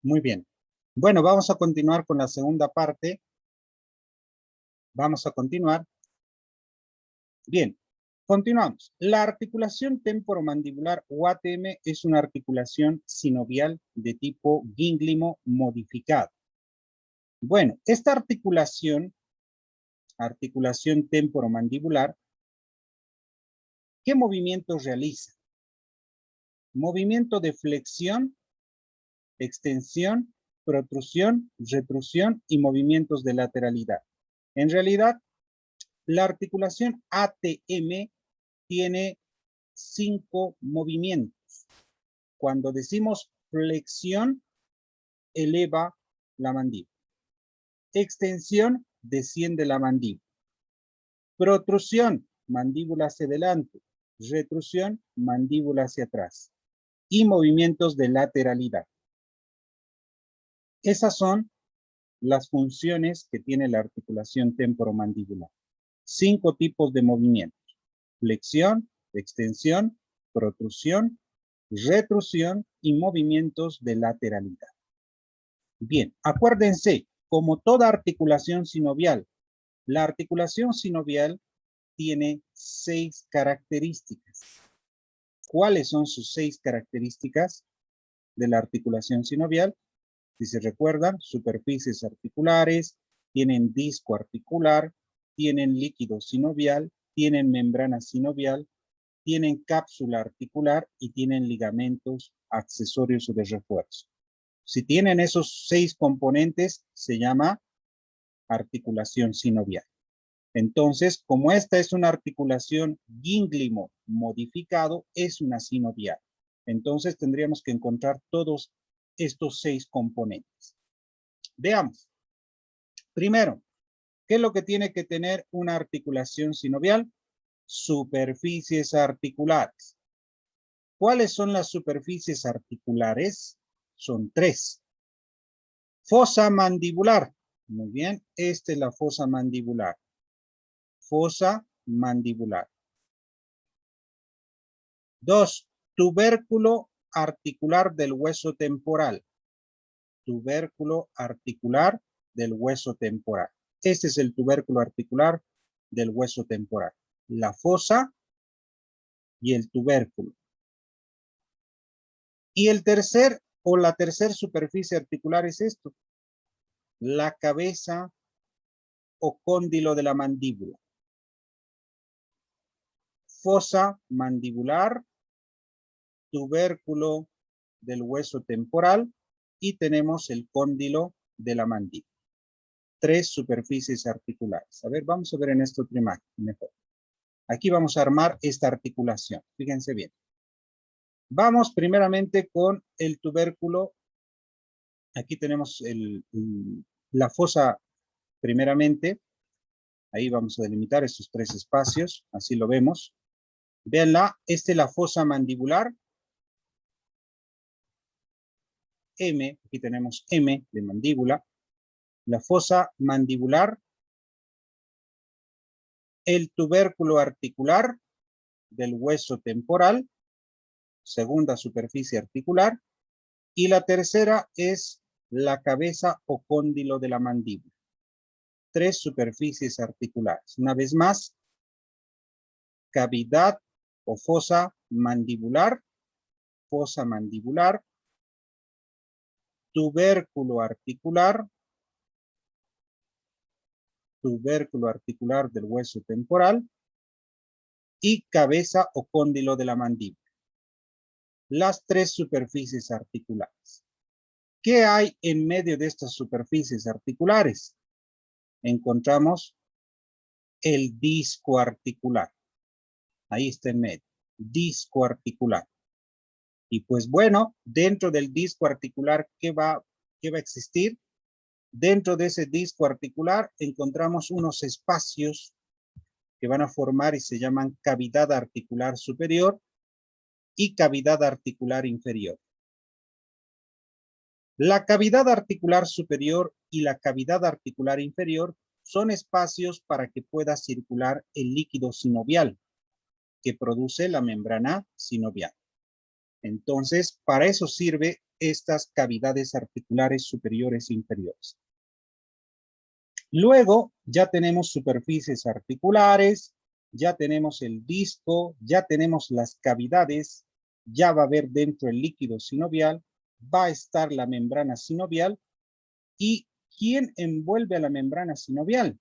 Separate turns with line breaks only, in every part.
Muy bien. Bueno, vamos a continuar con la segunda parte. Vamos a continuar. Bien, continuamos. La articulación temporomandibular o ATM es una articulación sinovial de tipo gínglimo modificado. Bueno, esta articulación temporomandibular, ¿qué movimientos realiza? Movimiento de flexión, extensión, protrusión, retrusión y movimientos de lateralidad. En realidad, la articulación ATM tiene 5 movimientos. Cuando decimos flexión, eleva la mandíbula. Extensión, desciende la mandíbula. Protrusión, mandíbula hacia adelante. Retrusión, mandíbula hacia atrás. Y movimientos de lateralidad. Esas son las funciones que tiene la articulación temporomandibular. 5 tipos de movimientos: flexión, extensión, protrusión, retrusión y movimientos de lateralidad. Bien, acuérdense, como toda articulación sinovial, la articulación sinovial tiene 6 características. ¿Cuáles son sus 6 características de la articulación sinovial? Si se recuerdan, superficies articulares, tienen disco articular, tienen líquido sinovial, tienen membrana sinovial, tienen cápsula articular y tienen ligamentos accesorios o de refuerzo. Si tienen esos 6 componentes, se llama articulación sinovial. Entonces, como esta es una articulación gínglimo modificado, es una sinovial. Entonces, tendríamos que encontrar todos estos 6 componentes. Veamos. Primero, ¿qué es lo que tiene que tener una articulación sinovial? Superficies articulares. ¿Cuáles son las superficies articulares? Son 3. Fosa mandibular. Muy bien, esta es la fosa mandibular. Fosa mandibular. 2. Tubérculo articular del hueso temporal. Tubérculo articular del hueso temporal. Este es el tubérculo articular del hueso temporal. La fosa y el tubérculo. Y el tercer o la tercera superficie articular es esto. La cabeza o cóndilo de la mandíbula. Fosa mandibular, tubérculo del hueso temporal y tenemos el cóndilo de la mandíbula. 3 superficies articulares. A ver, vamos a ver en esta otra imagen mejor. Aquí vamos a armar esta articulación. Fíjense bien. Vamos primeramente con el tubérculo. Aquí tenemos la fosa primeramente. Ahí vamos a delimitar estos 3 espacios. Así lo vemos. Véanla, esta es la fosa mandibular. M, aquí tenemos M de mandíbula. La fosa mandibular. El tubérculo articular del hueso temporal. Segunda superficie articular. Y la tercera es la cabeza o cóndilo de la mandíbula. 3 superficies articulares. Una vez más, cavidad o fosa mandibular, tubérculo articular del hueso temporal y cabeza o cóndilo de la mandíbula. Las 3 superficies articulares. ¿Qué hay en medio de estas superficies articulares? Encontramos el disco articular. Ahí está en medio. Disco articular. Y pues bueno, dentro del disco articular, ¿qué va a existir? Dentro de ese disco articular encontramos unos espacios que van a formar y se llaman cavidad articular superior y cavidad articular inferior. La cavidad articular superior y la cavidad articular inferior son espacios para que pueda circular el líquido sinovial que produce la membrana sinovial. Entonces, para eso sirve estas cavidades articulares superiores e inferiores. Luego, ya tenemos superficies articulares, ya tenemos el disco, ya tenemos las cavidades, ya va a haber dentro el líquido sinovial, va a estar la membrana sinovial. ¿Y quién envuelve a la membrana sinovial?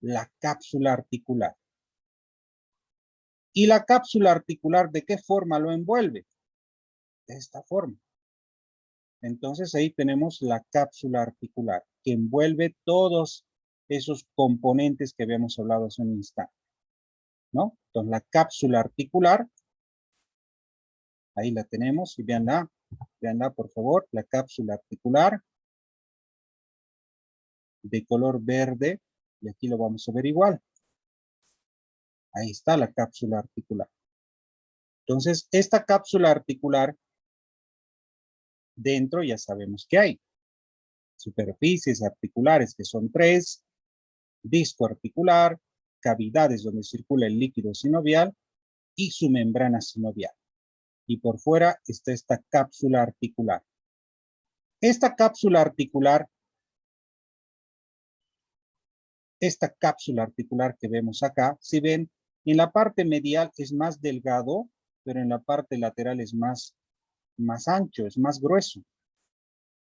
La cápsula articular. ¿Y la cápsula articular de qué forma lo envuelve? De esta forma. Entonces ahí tenemos la cápsula articular, que envuelve todos esos componentes que habíamos hablado hace un instante, ¿no? Entonces la cápsula articular, ahí la tenemos, y véanla por favor, la cápsula articular de color verde, y aquí lo vamos a ver igual. Ahí está la cápsula articular. Entonces, esta cápsula articular, dentro ya sabemos que hay superficies articulares, que son 3, disco articular, cavidades donde circula el líquido sinovial y su membrana sinovial. Y por fuera está esta cápsula articular. Esta cápsula articular que vemos acá, si ven, en la parte medial es más delgado, pero en la parte lateral es más ancho, es más grueso.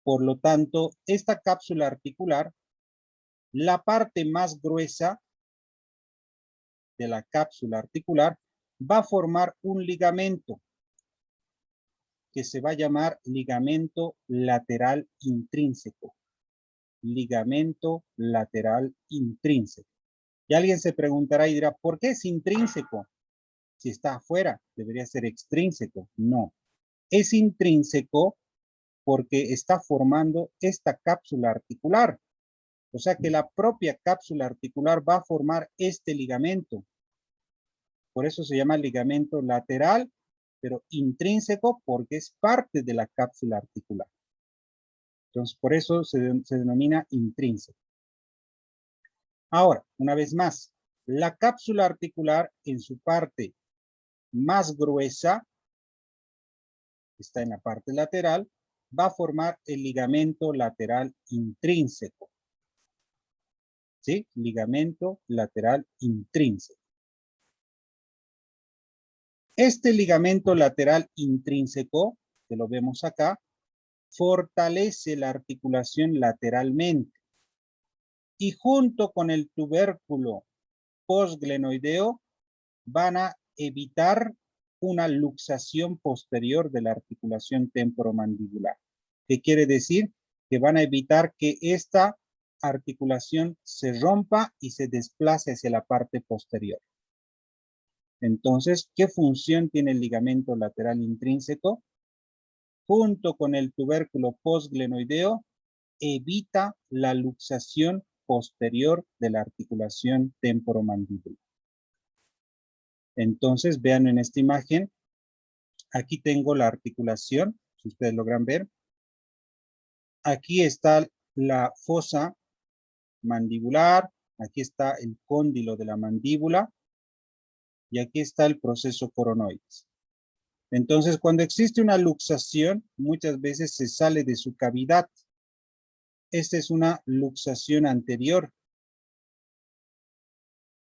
Por lo tanto, esta cápsula articular, la parte más gruesa de la cápsula articular, va a formar un ligamento que se va a llamar ligamento lateral intrínseco. Ligamento lateral intrínseco. Y alguien se preguntará y dirá, ¿por qué es intrínseco? Si está afuera, debería ser extrínseco. No, es intrínseco porque está formando esta cápsula articular. O sea que la propia cápsula articular va a formar este ligamento. Por eso se llama ligamento lateral, pero intrínseco porque es parte de la cápsula articular. Entonces, por eso se denomina intrínseco. Ahora, una vez más, la cápsula articular en su parte más gruesa, está en la parte lateral, va a formar el ligamento lateral intrínseco. ¿Sí? Ligamento lateral intrínseco. Este ligamento lateral intrínseco, que lo vemos acá, fortalece la articulación lateralmente y junto con el tubérculo postglenoideo van a evitar una luxación posterior de la articulación temporomandibular. ¿Qué quiere decir? Que van a evitar que esta articulación se rompa y se desplace hacia la parte posterior. Entonces, ¿qué función tiene el ligamento lateral intrínseco? Junto con el tubérculo postglenoideo, evita la luxación posterior de la articulación temporomandibular. Entonces, vean en esta imagen, aquí tengo la articulación, si ustedes logran ver. Aquí está la fosa mandibular, aquí está el cóndilo de la mandíbula y aquí está el proceso coronoides. Entonces, cuando existe una luxación, muchas veces se sale de su cavidad. Esta es una luxación anterior.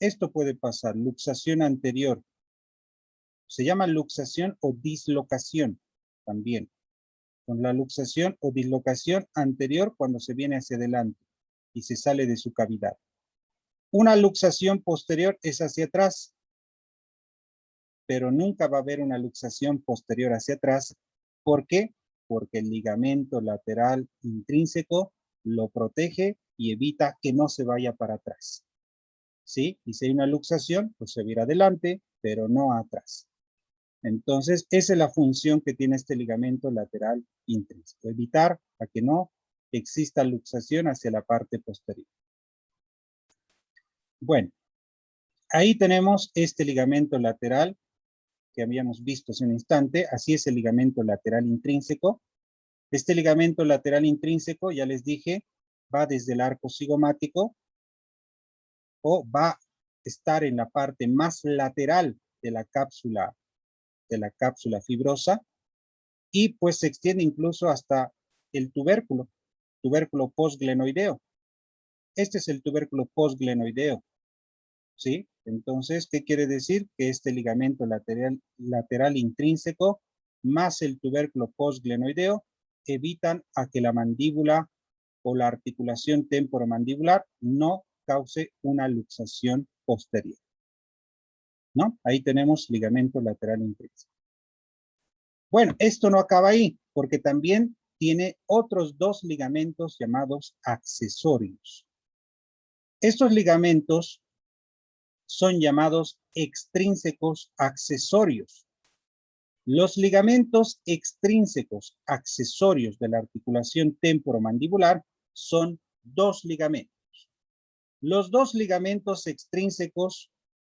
Esto puede pasar, luxación anterior. Se llama luxación o dislocación también. Con la luxación o dislocación anterior cuando se viene hacia adelante y se sale de su cavidad. Una luxación posterior es hacia atrás, pero nunca va a haber una luxación posterior hacia atrás. ¿Por qué? Porque el ligamento lateral intrínseco lo protege y evita que no se vaya para atrás. ¿Sí? Y si hay una luxación, pues se va a ir adelante, pero no atrás. Entonces, esa es la función que tiene este ligamento lateral intrínseco, evitar a que no exista luxación hacia la parte posterior. Bueno, ahí tenemos este ligamento lateral que habíamos visto hace un instante, así es el ligamento lateral intrínseco. Este ligamento lateral intrínseco, ya les dije, va desde el arco cigomático o va a estar en la parte más lateral de la cápsula de la cápsula fibrosa y pues se extiende incluso hasta el tubérculo postglenoideo. Este es el tubérculo postglenoideo, ¿sí? Entonces, ¿qué quiere decir? Que este ligamento lateral intrínseco más el tubérculo postglenoideo evitan a que la mandíbula o la articulación temporomandibular no cause una luxación posterior, ¿no? Ahí tenemos ligamento lateral intrínseco. Bueno, esto no acaba ahí, porque también tiene otros dos ligamentos llamados accesorios. Estos ligamentos son llamados extrínsecos accesorios. Los ligamentos extrínsecos accesorios de la articulación temporomandibular son dos ligamentos. Los dos ligamentos extrínsecos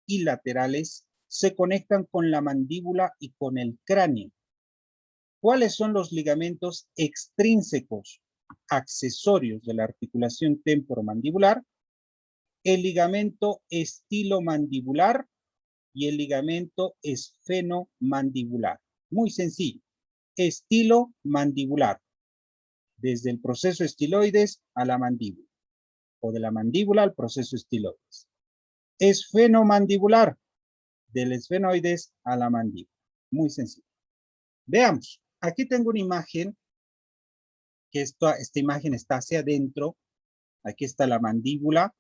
y laterales se conectan con la mandíbula y con el cráneo. ¿Cuáles son los ligamentos extrínsecos accesorios de la articulación temporomandibular? El ligamento estilomandibular y el ligamento esfenomandibular. Muy sencillo. Estilomandibular. Desde el proceso estiloides a la mandíbula. O de la mandíbula al proceso estiloides. Esfenomandibular. Del esfenoides a la mandíbula. Muy sencillo. Veamos. Aquí tengo una imagen. Que esta imagen está hacia adentro. Aquí está la mandíbula.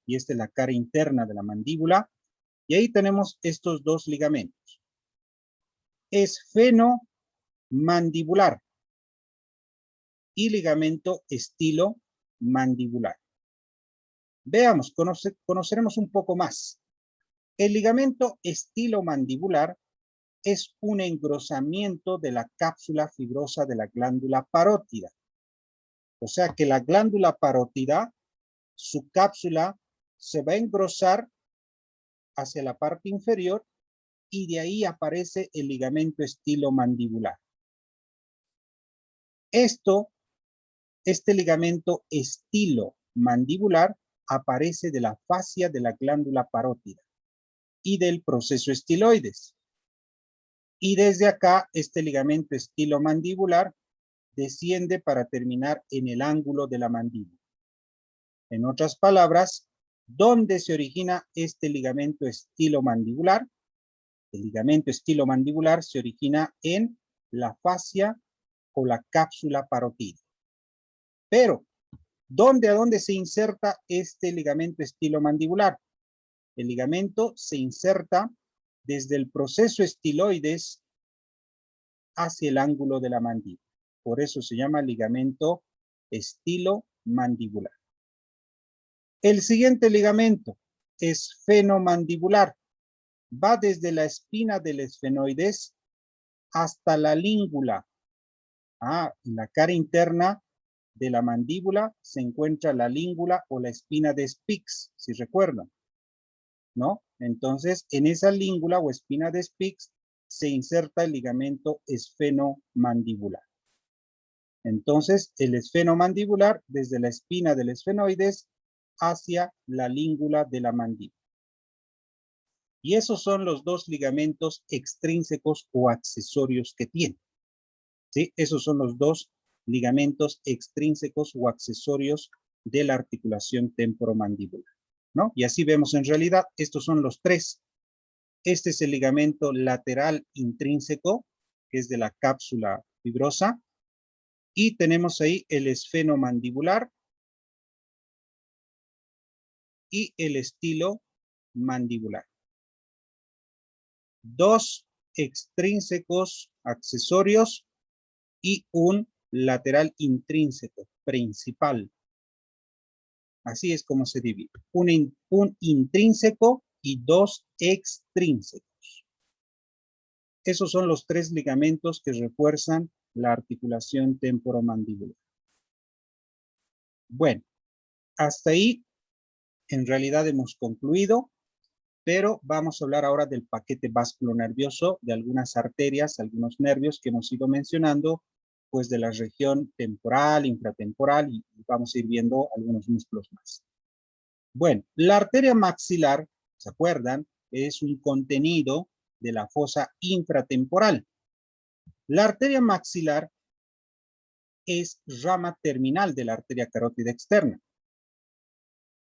Y esta es la cara interna de la mandíbula. Y ahí tenemos estos dos ligamentos. Esfenomandibular y ligamento estilomandibular. Veamos, conoceremos un poco más. El ligamento estilomandibular es un engrosamiento de la cápsula fibrosa de la glándula parótida. O sea que la glándula parótida, su cápsula se va a engrosar hacia la parte inferior y de ahí aparece el ligamento estilomandibular. Este ligamento estilomandibular aparece de la fascia de la glándula parótida y del proceso estiloides. Y desde acá, este ligamento estilomandibular desciende para terminar en el ángulo de la mandíbula. En otras palabras, ¿dónde se origina este ligamento estilomandibular? El ligamento estilomandibular se origina en la fascia o la cápsula parótida. Pero, ¿a dónde se inserta este ligamento estilomandibular? El ligamento se inserta desde el proceso estiloides hacia el ángulo de la mandíbula. Por eso se llama ligamento estilomandibular. El siguiente ligamento, esfenomandibular, va desde la espina del esfenoides hasta la língula. En la cara interna de la mandíbula se encuentra la língula o la espina de Spix, si recuerdan, ¿no? Entonces, en esa língula o espina de Spix se inserta el ligamento esfenomandibular. Entonces, el esfenomandibular desde la espina del esfenoides hacia la língula de la mandíbula. Y esos son los dos ligamentos extrínsecos o accesorios que tiene. ¿Sí? Esos son los dos ligamentos extrínsecos o accesorios de la articulación temporomandibular, ¿no? Y así vemos en realidad, estos son los tres. Este es el ligamento lateral intrínseco, que es de la cápsula fibrosa. Y tenemos ahí el esfenomandibular y el estilomandibular. Dos extrínsecos accesorios y un lateral intrínseco principal. Así es como se divide. Un intrínseco y dos extrínsecos. Esos son los tres ligamentos que refuerzan la articulación temporomandibular. Bueno, hasta ahí en realidad hemos concluido, pero vamos a hablar ahora del paquete vasculonervioso, de algunas arterias, algunos nervios que hemos ido mencionando, pues de la región temporal, infratemporal, y vamos a ir viendo algunos músculos más. Bueno, la arteria maxilar, ¿se acuerdan? Es un contenido de la fosa infratemporal. La arteria maxilar es rama terminal de la arteria carótida externa.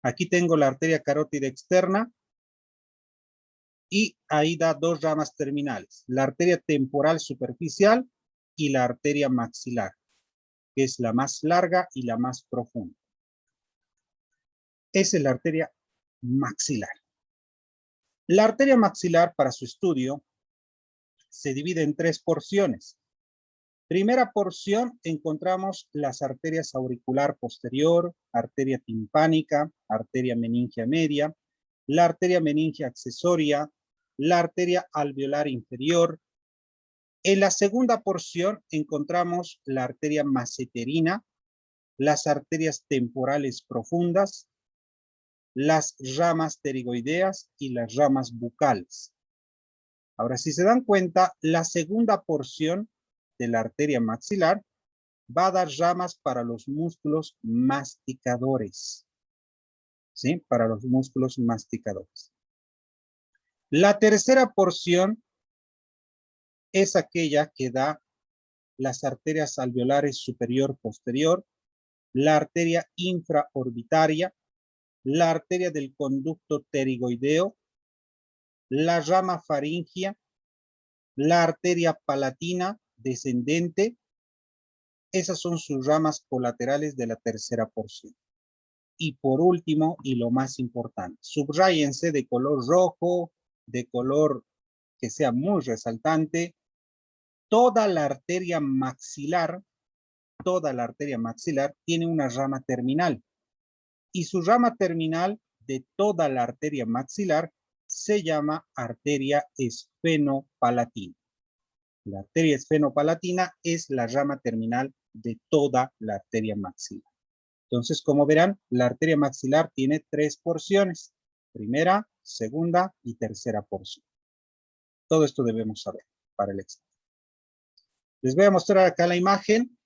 Aquí tengo la arteria carótida externa y ahí da dos ramas terminales, la arteria temporal superficial y la arteria maxilar, que es la más larga y la más profunda. Esa es la arteria maxilar. La arteria maxilar, para su estudio, se divide en tres porciones. Primera porción, encontramos las arterias auricular posterior, arteria timpánica, arteria meningia media, la arteria meningia accesoria, la arteria alveolar inferior. En la segunda porción encontramos la arteria maseterina, las arterias temporales profundas, las ramas pterigoideas y las ramas bucales. Ahora, si se dan cuenta, la segunda porción de la arteria maxilar va a dar ramas para los músculos masticadores. ¿Sí? Para los músculos masticadores. La tercera porción es aquella que da las arterias alveolares superior posterior, la arteria infraorbitaria, la arteria del conducto pterigoideo, la rama faringia, la arteria palatina descendente. Esas son sus ramas colaterales de la tercera porción. Y por último, y lo más importante, subrayense de color rojo, de color que sea muy resaltante, toda la arteria maxilar tiene una rama terminal. Y su rama terminal de toda la arteria maxilar se llama arteria esfenopalatina. La arteria esfenopalatina es la rama terminal de toda la arteria maxilar. Entonces, como verán, la arteria maxilar tiene tres porciones. Primera, segunda y tercera porción. Todo esto debemos saber para el examen. Les voy a mostrar acá la imagen.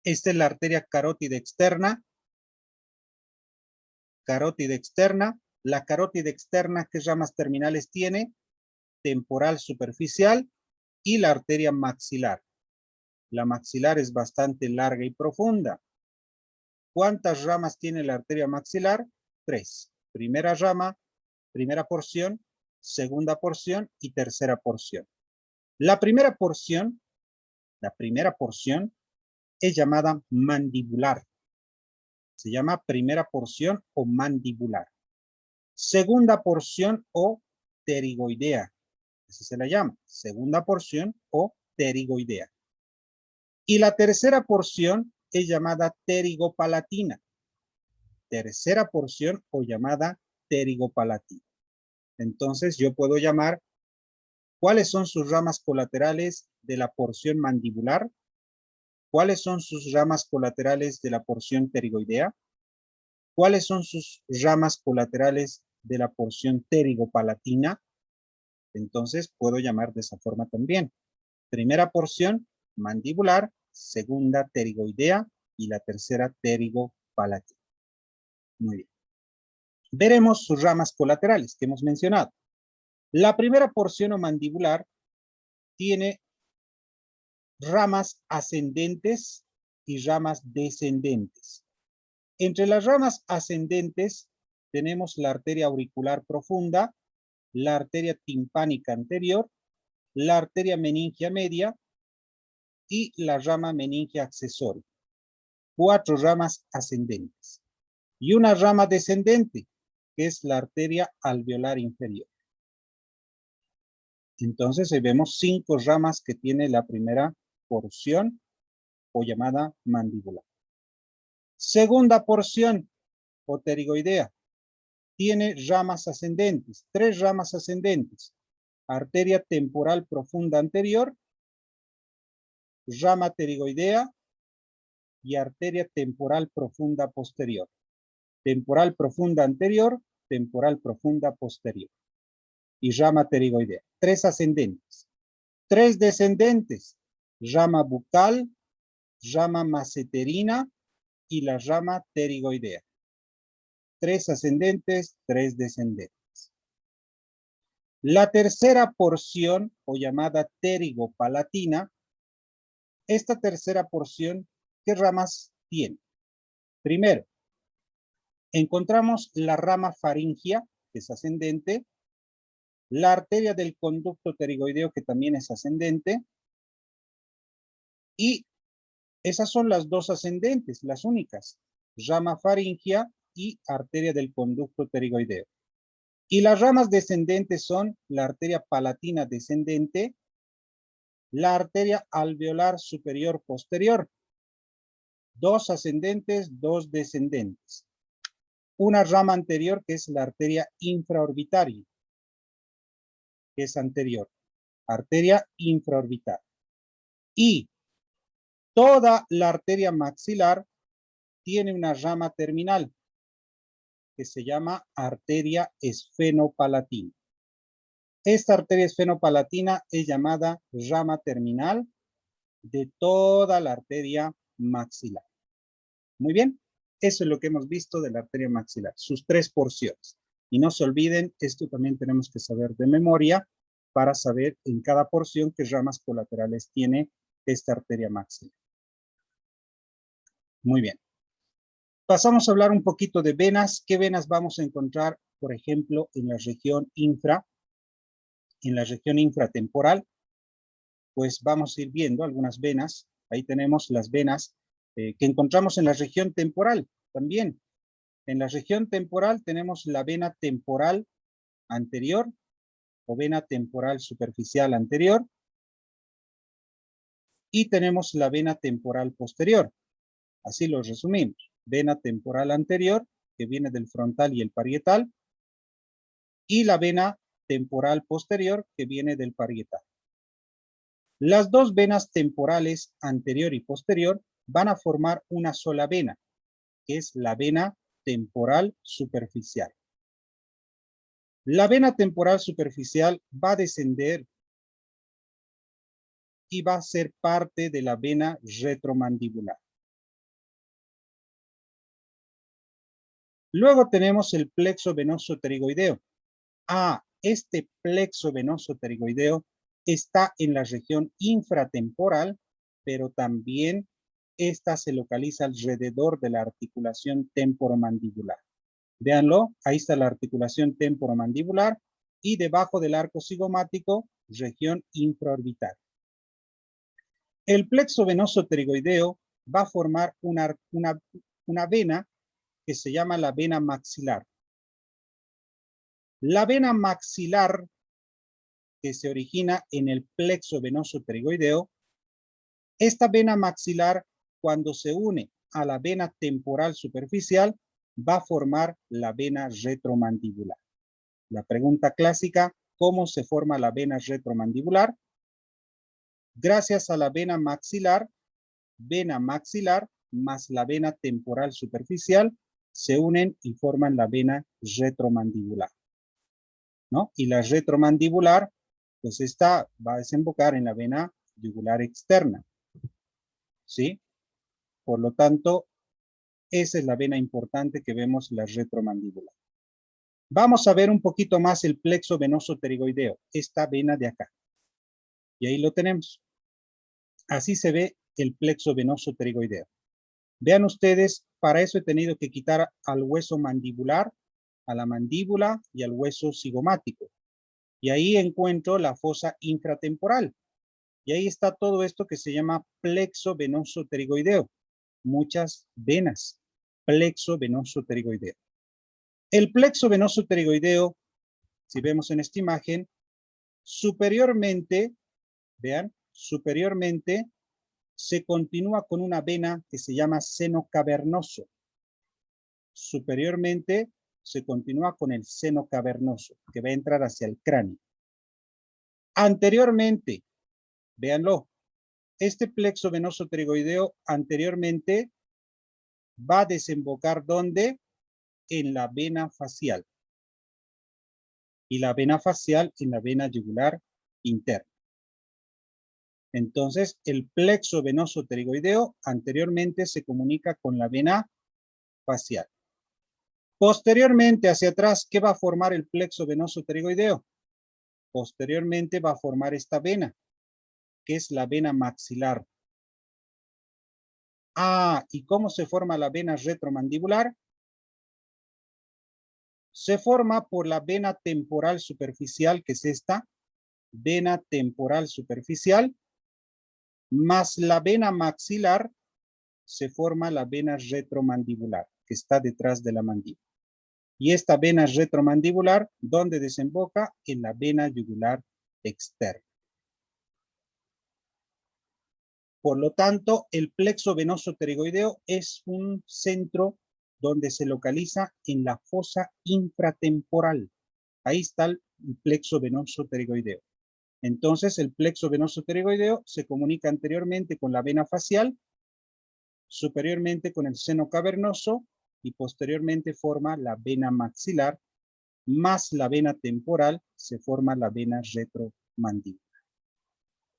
Esta es la arteria carótida externa. Carótida externa. La carótida externa, ¿qué ramas terminales tiene? Temporal superficial y la arteria maxilar. La maxilar es bastante larga y profunda. ¿Cuántas ramas tiene la arteria maxilar? Tres. Primera rama, primera porción, segunda porción y tercera porción. La primera porción es llamada mandibular. Se llama primera porción o mandibular. Segunda porción o pterigoidea. Así se la llama. Segunda porción o pterigoidea. Y la tercera porción es llamada pterigopalatina. Tercera porción o llamada pterigopalatina. Entonces yo puedo llamar cuáles son sus ramas colaterales de la porción mandibular, cuáles son sus ramas colaterales de la porción pterigoidea, cuáles son sus ramas colaterales de la porción pterigopalatina. Entonces puedo llamar de esa forma también. Primera porción mandibular, segunda pterigoidea y la tercera pterigopalatina. Muy bien. Veremos sus ramas colaterales que hemos mencionado. La primera porción o mandibular tiene ramas ascendentes y ramas descendentes. Entre las ramas ascendentes tenemos la arteria auricular profunda, la arteria timpánica anterior, la arteria meningia media y la rama meningia accesoria. 4 ramas ascendentes. Y una rama descendente, que es la arteria alveolar inferior. Entonces ahí vemos 5 ramas que tiene la primera porción o llamada mandibular. Segunda porción o pterigoidea tiene ramas ascendentes, 3 ramas ascendentes. Arteria temporal profunda anterior, rama pterigoidea y arteria temporal profunda posterior. Temporal profunda anterior, temporal profunda posterior. Y rama pterigoidea. 3 ascendentes. 3 descendentes. Rama bucal, rama maseterina y la rama pterigoidea. 3 ascendentes, 3 descendentes. La tercera porción, o llamada pterigopalatina, esta tercera porción, ¿qué ramas tiene? Primero, encontramos la rama faríngea, que es ascendente, la arteria del conducto pterigoideo, que también es ascendente, y esas son las dos ascendentes, las únicas, rama faríngea y arteria del conducto pterigoideo. Y las ramas descendentes son la arteria palatina descendente, la arteria alveolar superior posterior, dos ascendentes, dos descendentes. Una rama anterior que es la arteria infraorbitaria, que es anterior, arteria infraorbital. Y toda la arteria maxilar tiene una rama terminal que se llama arteria esfenopalatina. Esta arteria esfenopalatina es llamada rama terminal de toda la arteria maxilar. Muy bien, eso es lo que hemos visto de la arteria maxilar, sus tres porciones. Y no se olviden, esto también tenemos que saber de memoria para saber en cada porción qué ramas colaterales tiene esta arteria maxilar. Muy bien. Pasamos a hablar un poquito de venas. ¿Qué venas vamos a encontrar, por ejemplo, en la región infratemporal? Pues vamos a ir viendo algunas venas. Ahí tenemos las venas que encontramos en la región temporal también. En la región temporal tenemos la vena temporal anterior o vena temporal superficial anterior y tenemos la vena temporal posterior. Así lo resumimos. Vena temporal anterior, que viene del frontal y el parietal, y la vena temporal posterior, que viene del parietal. Las dos venas temporales anterior y posterior van a formar una sola vena, que es la vena temporal superficial. La vena temporal superficial va a descender y va a ser parte de la vena retromandibular. Luego tenemos el plexo venoso pterigoideo. Este plexo venoso pterigoideo está en la región infratemporal, pero también esta se localiza alrededor de la articulación temporomandibular. Véanlo, ahí está la articulación temporomandibular y debajo del arco cigomático, región infraorbital. El plexo venoso pterigoideo va a formar una vena que se llama la vena maxilar. La vena maxilar que se origina en el plexo venoso pterigoideo, esta vena maxilar, cuando se une a la vena temporal superficial, va a formar la vena retromandibular. La pregunta clásica, ¿cómo se forma la vena retromandibular? Gracias a la vena maxilar más la vena temporal superficial se unen y forman la vena retromandibular, ¿no? Y la retromandibular, pues esta va a desembocar en la vena yugular externa, ¿sí? Por lo tanto, esa es la vena importante que vemos, la retromandibular. Vamos a ver un poquito más el plexo venoso pterigoideo, esta vena de acá. Y ahí lo tenemos. Así se ve el plexo venoso pterigoideo. Vean ustedes, para eso he tenido que quitar al hueso mandibular, a la mandíbula y al hueso cigomático. Y ahí encuentro la fosa infratemporal. Y ahí está todo esto que se llama plexo venoso pterigoideo. Muchas venas. Plexo venoso pterigoideo. El plexo venoso pterigoideo, si vemos en esta imagen, superiormente, vean, superiormente se continúa con una vena que se llama seno cavernoso. Superiormente se continúa con el seno cavernoso, que va a entrar hacia el cráneo. Anteriormente, véanlo, este plexo venoso pterigoideo anteriormente va a desembocar ¿dónde? En la vena facial. Y la vena facial en la vena yugular interna. Entonces, el plexo venoso pterigoideo anteriormente se comunica con la vena facial. Posteriormente, hacia atrás, ¿qué va a formar el plexo venoso pterigoideo? Posteriormente va a formar esta vena, que es la vena maxilar. ¿Y cómo se forma la vena retromandibular? Se forma por la vena temporal superficial, que es esta, vena temporal superficial, más la vena maxilar, se forma la vena retromandibular, que está detrás de la mandíbula. Y esta vena retromandibular, ¿dónde desemboca? En la vena yugular externa. Por lo tanto, el plexo venoso pterigoideo es un centro donde se localiza en la fosa infratemporal. Ahí está el plexo venoso pterigoideo. Entonces, el plexo venoso pterigoideo se comunica anteriormente con la vena facial, superiormente con el seno cavernoso y posteriormente forma la vena maxilar, más la vena temporal, se forma la vena retromandibular.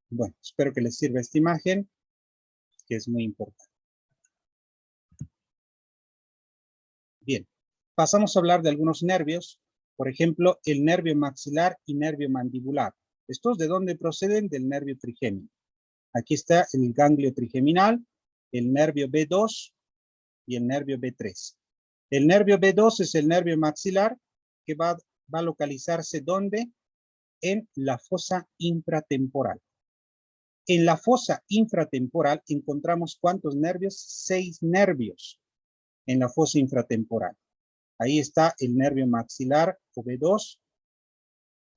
Bueno, espero que les sirva esta imagen, que es muy importante. Bien, pasamos a hablar de algunos nervios, por ejemplo, el nervio maxilar y nervio mandibular. ¿Estos de dónde proceden? Del nervio trigémino. Aquí está el ganglio trigeminal, el nervio B2 y el nervio B3. El nervio B2 es el nervio maxilar que va a localizarse ¿dónde? En la fosa infratemporal. En la fosa infratemporal encontramos ¿cuántos nervios? 6 nervios en la fosa infratemporal. Ahí está el nervio maxilar o B2,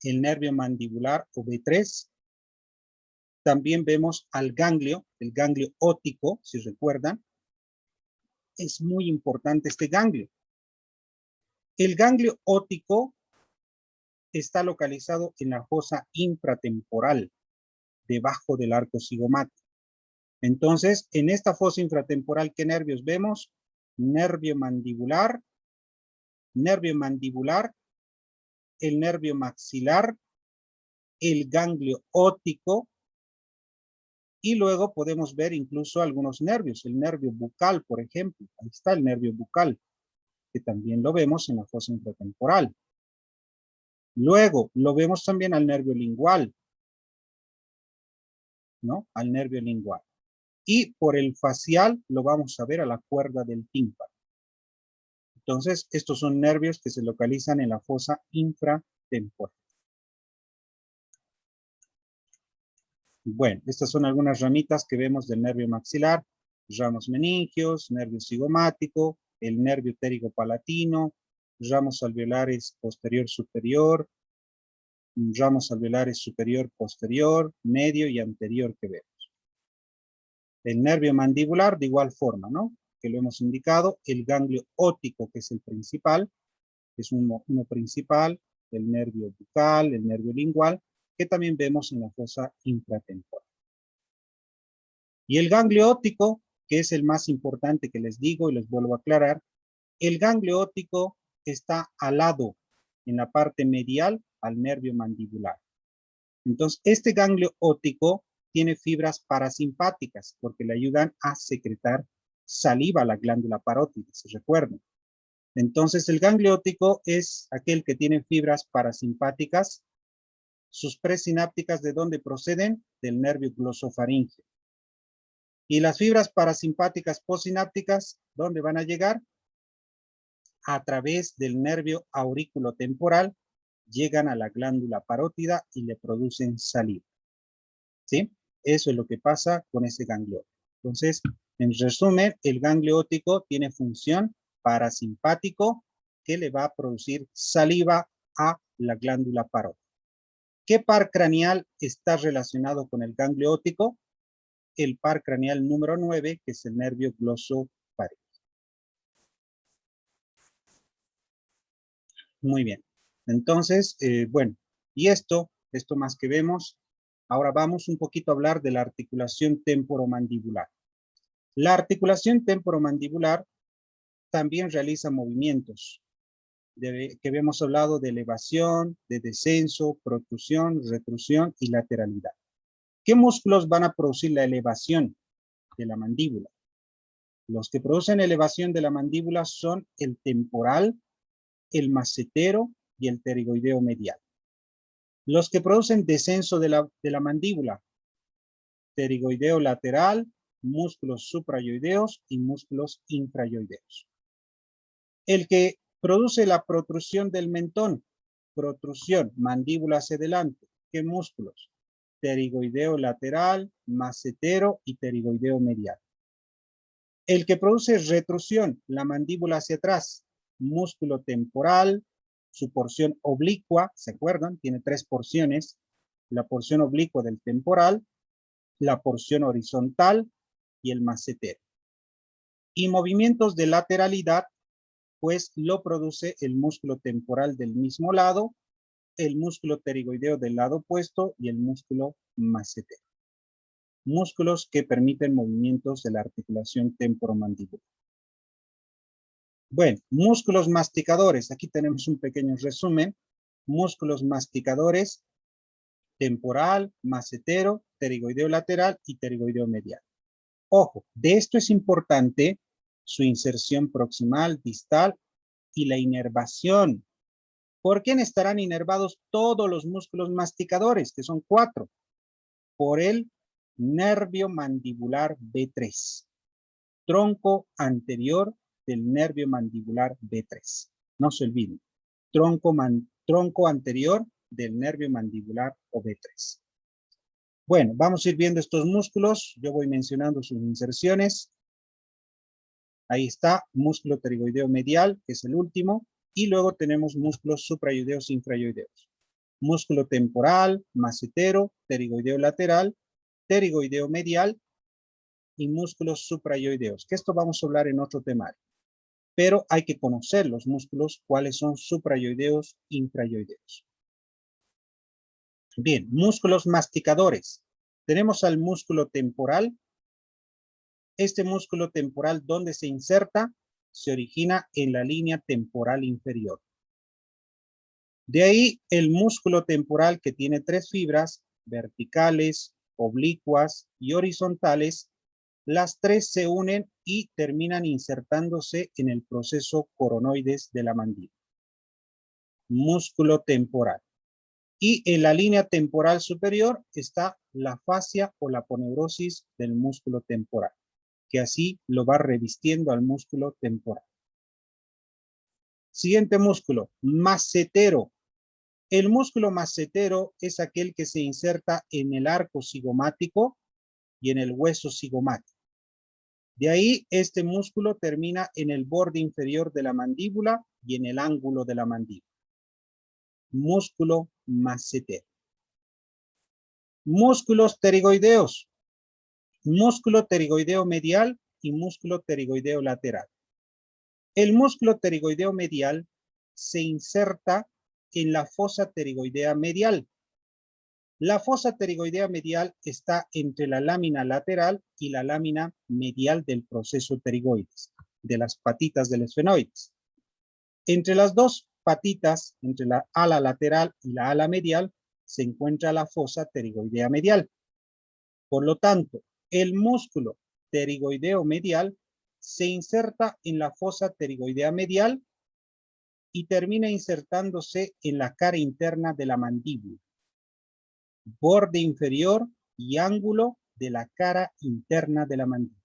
el nervio mandibular o B3. También vemos al ganglio, el ganglio óptico, si recuerdan. Es muy importante este ganglio. El ganglio óptico está localizado en la fosa infratemporal, debajo del arco cigomático. Entonces, en esta fosa infratemporal, ¿qué nervios vemos? Nervio mandibular, el nervio maxilar, el ganglio óptico, y luego podemos ver incluso algunos nervios, el nervio bucal, por ejemplo. Ahí está el nervio bucal, que también lo vemos en la fosa infratemporal. Luego, lo vemos también al nervio lingual, ¿no? Al nervio lingual. Y por el facial lo vamos a ver a la cuerda del tímpano. Entonces, estos son nervios que se localizan en la fosa infratemporal. Bueno, estas son algunas ramitas que vemos del nervio maxilar, ramos meningios, nervio cigomático, el nervio pterigo-palatino, ramos alveolares posterior-superior, ramos alveolares superior-posterior, medio y anterior que vemos. El nervio mandibular de igual forma, ¿no? Que lo hemos indicado, el ganglio óptico, que es el principal, es uno principal, el nervio bucal, el nervio lingual, que también vemos en la fosa infratemporal. Y el ganglio óptico, que es el más importante que les digo y les vuelvo a aclarar, el ganglio óptico está al lado, en la parte medial, al nervio mandibular. Entonces, este ganglio óptico tiene fibras parasimpáticas porque le ayudan a secretar saliva a la glándula parótida, ¿se recuerdan? Entonces, el ganglio óptico es aquel que tiene fibras parasimpáticas. Sus presinápticas, ¿de dónde proceden? Del nervio glosofaríngeo. Y las fibras parasimpáticas postsinápticas, ¿dónde van a llegar? A través del nervio auriculotemporal, llegan a la glándula parótida y le producen saliva. ¿Sí? Eso es lo que pasa con ese ganglio. Entonces, en resumen, el ganglio óptico tiene función parasimpático que le va a producir saliva a la glándula parótida. ¿Qué par craneal está relacionado con el ganglio óptico? El par craneal número 9, que es el nervio glosofaríngeo. Muy bien. Entonces, bueno, y esto más que vemos, ahora vamos un poquito a hablar de la articulación temporomandibular. La articulación temporomandibular también realiza movimientos, que hemos hablado de elevación, de descenso, protrusión, retrusión y lateralidad. ¿Qué músculos van a producir la elevación de la mandíbula? Los que producen elevación de la mandíbula son el temporal, el macetero y el pterigoideo medial. Los que producen descenso de la mandíbula, pterigoideo lateral, músculos suprayoideos y músculos infrayoideos. El que produce la protrusión del mentón, protrusión, mandíbula hacia adelante. ¿Qué músculos? Pterigoideo lateral, macetero y pterigoideo medial. El que produce retrusión, la mandíbula hacia atrás, músculo temporal, su porción oblicua, ¿se acuerdan? Tiene 3 porciones, la porción oblicua del temporal, la porción horizontal y el macetero. Y movimientos de lateralidad, pues lo produce el músculo temporal del mismo lado, el músculo pterigoideo del lado opuesto y el músculo macetero. Músculos que permiten movimientos de la articulación temporomandibular. Bueno, músculos masticadores. Aquí tenemos un pequeño resumen. Músculos masticadores, temporal, macetero, pterigoideo lateral y pterigoideo medial. Ojo, de esto es importante su inserción proximal, distal y la inervación. ¿Por quién estarán inervados todos los músculos masticadores? Que son 4. Por el nervio mandibular B3. Tronco anterior del nervio mandibular B3. No se olviden. Tronco anterior del nervio mandibular o B3. Bueno, vamos a ir viendo estos músculos. Yo voy mencionando sus inserciones. Ahí está, músculo pterigoideo medial, que es el último. Y luego tenemos músculos suprayoideos e infrayoideos. Músculo temporal, macetero, pterigoideo lateral, pterigoideo medial y músculos suprayoideos, que esto vamos a hablar en otro temario. Pero hay que conocer los músculos, cuáles son suprayoideos, infrayoideos. Bien, músculos masticadores. Tenemos al músculo temporal. Este músculo temporal, ¿dónde se inserta? Se origina en la línea temporal inferior. De ahí el músculo temporal, que tiene 3 fibras, verticales, oblicuas y horizontales. Las 3 se unen y terminan insertándose en el proceso coronoides de la mandíbula. Músculo temporal. Y en la línea temporal superior está la fascia o la aponeurosis del músculo temporal, que así lo va revistiendo al músculo temporal. Siguiente músculo, macetero. El músculo macetero es aquel que se inserta en el arco cigomático y en el hueso cigomático. De ahí, este músculo termina en el borde inferior de la mandíbula y en el ángulo de la mandíbula. Músculo macetero. Músculos pterigoideos. Músculo pterigoideo medial y músculo pterigoideo lateral. El músculo pterigoideo medial se inserta en la fosa pterigoidea medial. La fosa pterigoidea medial está entre la lámina lateral y la lámina medial del proceso pterigoides, de las patitas del esfenoides. Entre las dos patitas, entre la ala lateral y la ala medial, se encuentra la fosa pterigoidea medial. Por lo tanto, el músculo pterigoideo medial se inserta en la fosa pterigoidea medial y termina insertándose en la cara interna de la mandíbula, borde inferior y ángulo de la cara interna de la mandíbula.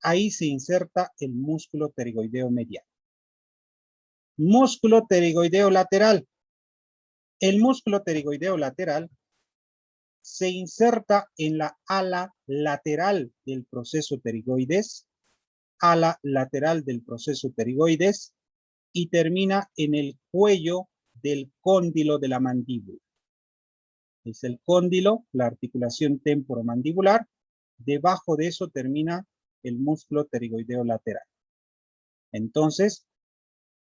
Ahí se inserta el músculo pterigoideo medial. Músculo pterigoideo lateral. El músculo pterigoideo lateral se inserta en la ala lateral del proceso pterigoides, ala lateral del proceso pterigoides, y termina en el cuello del cóndilo de la mandíbula. Es el cóndilo, la articulación temporomandibular. Debajo de eso termina el músculo pterigoideo lateral. Entonces,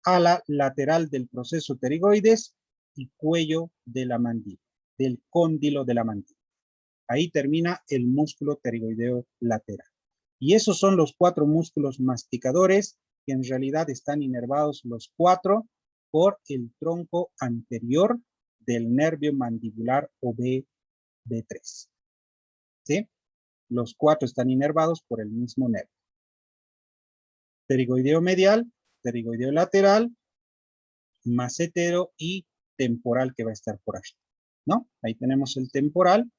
ala lateral del proceso pterigoides y cuello de la mandíbula, del cóndilo de la mandíbula. Ahí termina el músculo pterigoideo lateral. Y esos son los 4 músculos masticadores, que en realidad están inervados los 4 por el tronco anterior del nervio mandibular o B3. ¿Sí? Los 4 están inervados por el mismo nervio. Pterigoideo medial, pterigoideo lateral, macetero y temporal, que va a estar por allí. ¿no? Ahí tenemos el temporal,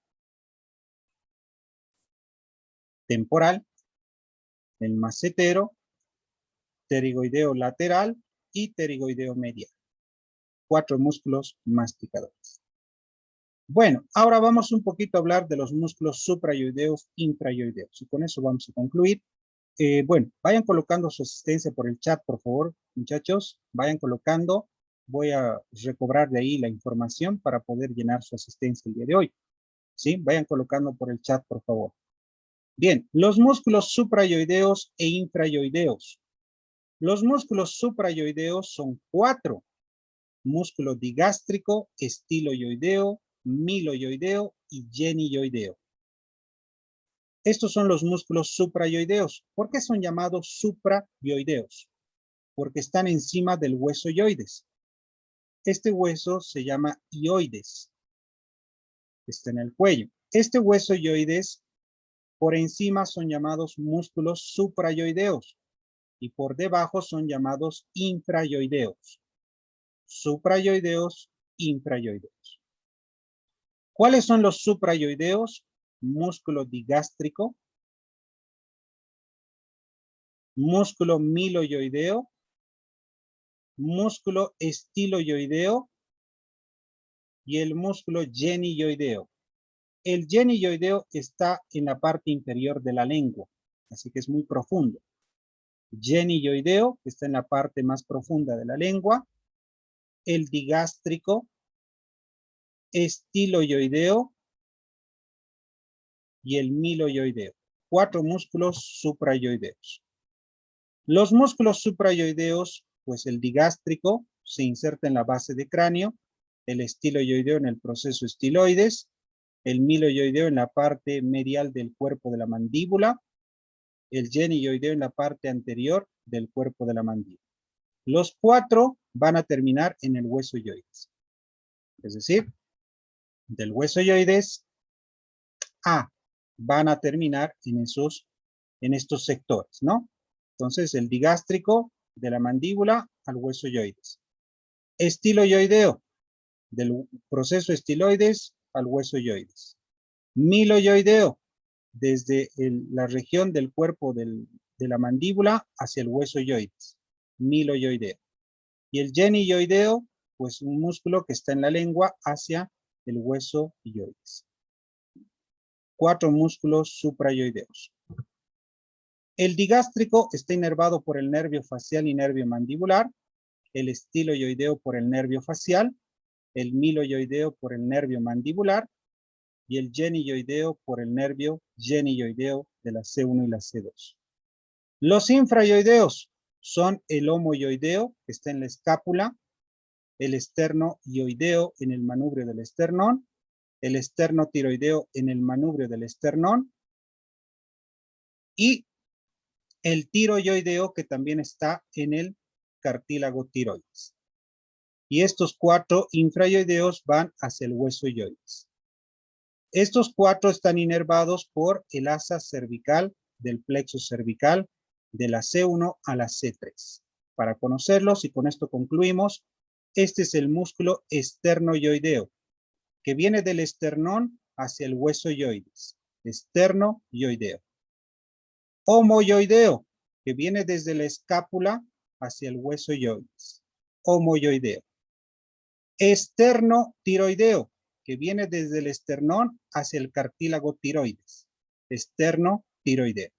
el macetero, pterigoideo lateral y pterigoideo medial. 4 músculos masticadores. Bueno, ahora vamos un poquito a hablar de los músculos suprayoideos, intrayoideos. Y con eso vamos a concluir. Bueno, vayan colocando su asistencia por el chat, por favor, muchachos. Vayan colocando. Voy a recobrar de ahí la información para poder llenar su asistencia el día de hoy. ¿Sí? Vayan colocando por el chat, por favor. Bien, los músculos suprayoideos e intrayoideos. Los músculos suprayoideos son 4. Músculo digástrico, estiloyoideo, miloyoideo y geniyoideo. Estos son los músculos suprayoideos. ¿Por qué son llamados suprayoideos? Porque están encima del hueso yoides. Este hueso se llama ioides. Está en el cuello. Este hueso yoides, por encima son llamados músculos suprayoideos y por debajo son llamados intrayoideos. Suprayoideos, intrayoideos. ¿Cuáles son los suprayoideos? Músculo digástrico, músculo miloyoideo, músculo estiloyoideo y el músculo geniyoideo. El geniyoideo está en la parte inferior de la lengua, así que es muy profundo. Geniyoideo está en la parte más profunda de la lengua. El digástrico, estiloyoideo y el miloyoideo. 4 músculos suprayoideos. Los músculos suprayoideos, pues el digástrico se inserta en la base de cráneo, el estiloyoideo en el proceso estiloides, el miloyoideo en la parte medial del cuerpo de la mandíbula, el geniyoideo en la parte anterior del cuerpo de la mandíbula. Los 4 van a terminar en el hueso yoides. Es decir, del hueso yoides a van a terminar en estos sectores, ¿no? Entonces, el digástrico de la mandíbula al hueso yoides. Estiloyoideo, del proceso estiloides al hueso yoides. Miloyoideo, desde la región del cuerpo de la mandíbula hacia el hueso yoides. Miloyoideo. Y el geniyoideo, pues un músculo que está en la lengua hacia el hueso yoides. 4 músculos suprayoideos. El digástrico está inervado por el nervio facial y nervio mandibular, el estiloyoideo por el nervio facial, el miloyoideo por el nervio mandibular y el geniyoideo por el nervio geniyoideo de la C1 y la C2. Los infrayoideos son el homoyoideo, que está en la escápula, el esternoyoideo en el manubrio del esternón, el esternotiroideo en el manubrio del esternón y el tiroyoideo que también está en el cartílago tiroides. Y estos 4 infrayoideos van hacia el hueso yoides. Estos 4 están inervados por el asa cervical del plexo cervical de la C1 a la C3. Para conocerlos, y con esto concluimos, este es el músculo esternoyoideo, que viene del esternón hacia el hueso yoides. Esternoyoideo. Homoyoideo, que viene desde la escápula hacia el hueso yoides. Homoyoideo. Esternotiroideo, que viene desde el esternón hacia el cartílago tiroides. Esternotiroideo.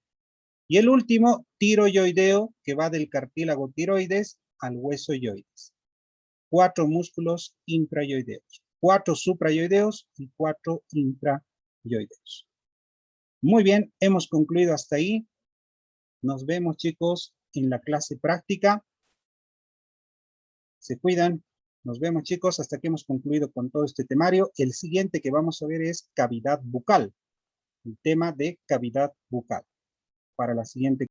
Y el último, tiroyoideo, que va del cartílago tiroides al hueso yoides. 4 músculos intrayoideos. 4 suprayoideos y 4 intrayoideos. Muy bien, hemos concluido hasta ahí. Nos vemos, chicos, en la clase práctica. Se cuidan. Nos vemos, chicos, hasta que hemos concluido con todo este temario. El siguiente que vamos a ver es cavidad bucal. El tema de cavidad bucal. Para la siguiente